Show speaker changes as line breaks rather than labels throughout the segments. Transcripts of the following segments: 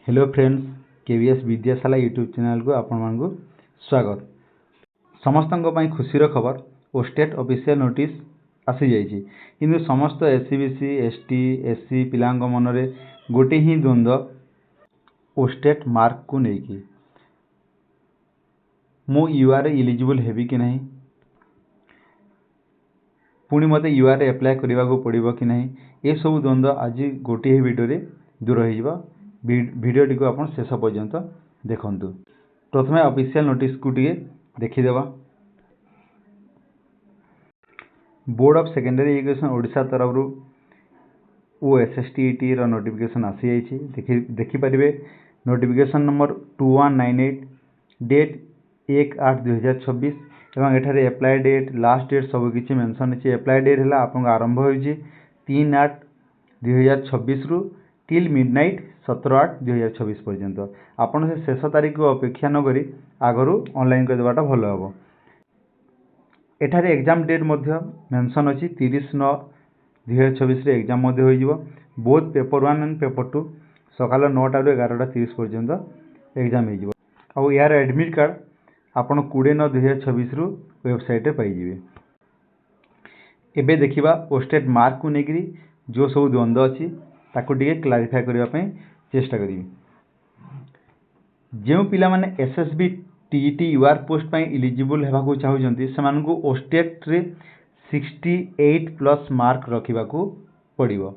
Hello friends, KVS Vidyashala YouTube channel को आपण मानकु स्वागत। समस्तों पर खुशी खबर और स्टेट ऑफिशियल नोटिस आसी जाइए, किंतु समस्त एससीबीसी एसटी एससी पिला मनरे गोटे ही द्वंद्व और स्टेट मार्क को लेकिन मु यूआर इलिजिबल हेबी कि नहीं, पुणी मते यूआर एप्लाय करने को पड़ो कि नहीं, ये सब द्वंद्व आज गोटे ही वीडियो दूर हो। वीडियोटी को आप शेष पर्यंत देखु। प्रथम ऑफिशियल नोटिस को देखीदेवा। Board of Secondary Education Odisha तरफ OSSTET नोटिफिकेशन आसी जाइए। देखिपारे नोटिफिकेशन नंबर 2198 डेट 1/8/2026 एवं एठारे एप्लाय डेट लास्ट डेट सबकि मेंशन है। एप्लाय डेट है आपन आरंभ हो 3/8/2026 रु टिल मिडनाइट 17/8/2026 पर्यंत। आपन से शेष तारीख को अपेक्षा न करी आगरू ऑनलाइन कर देवाटा भलो हबो। एठारे एग्जाम डेट मध्य मेंशन अछि 30/9/2026 रे एग्जाम मध्य होई जिवो। बोथ पेपर 1 एंड पेपर 2 सकाल 9टा रु 11:30 पर्यंत एग्जाम होई जिवो। आ यार एडमिट कार्ड आपन 20/9/2026 रु वेबसाइट रे पाई जिवे। एबे देखिबा स्टेट मार्क को नेगिरी जो सब द्वंद्व अछि ताको टिके क्लारिफाई करबा पई चेष्टा करी। जो पिला माने एसएसबी टीईटी यूआर पोस्ट पई एलिजिबल हेबा को चाहउजंती समान को ओस्टेट रे 68 प्लस मार्क रखिबा को पड़िबो।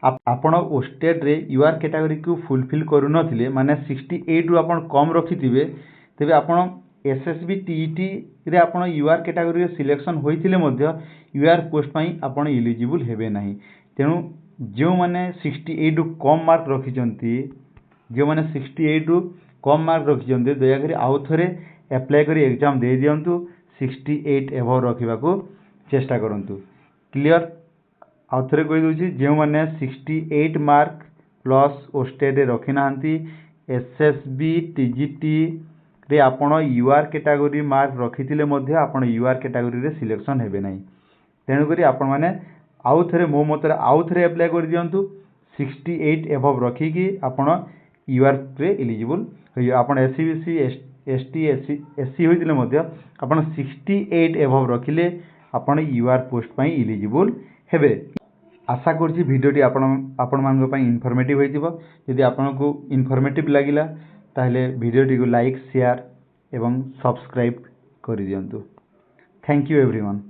आपण ओस्टेट रे यूआर कैटेगरी को फुलफिल करू नथिले माने 68 रु आपण कम रखिथिबे तबे आपण एसएसबी टीईटी रे आपण यूआर कैटेगरी रे सिलेक्शन होइथिले मध्य यूआर पोस्ट पई आपण एलिजिबल हेबे नाही। तेनु जो माने 68 रु कम मार्क रखिचंती, जो माने 68 रु कम मार्क रखिचंती दयाकरी आउ थरे अप्लाई करी एग्जाम दे दियंतु। 68 एभव रखिबा को चेष्टा करंतु। क्लियर? आउ थरे कहि दोछि जो माने 68 मार्क प्लस ओस्टेट रे रखि नाहंती एसएसबी टीजीटी रे आपण यूआर कैटेगरी मार्क रखिथिले मध्य आपण यूआर कैटेगरी रे सिलेक्शन हेबे नाही। तेनु करी आपण माने आउ थरे मो मतरे आउ थरे अप्लाई कर दियंतु। 68 एभव रखिकी आपण यूआर रे एलिजिबल होय। आपण एससीबीसी एसटी एससी होइतिले मध्य आपण 68 एभव रखिले आपण यूआर पोस्ट पई एलिजिबल हेबे। आशा करछि वीडियोटी आपण मान पई इन्फॉर्मेटिव होइतिबो। यदि आपण को इन्फॉर्मेटिव लागिला ताहले वीडियोटी को लाइक शेयर एवं सब्सक्राइब कर दियंतु। Thank you everyone.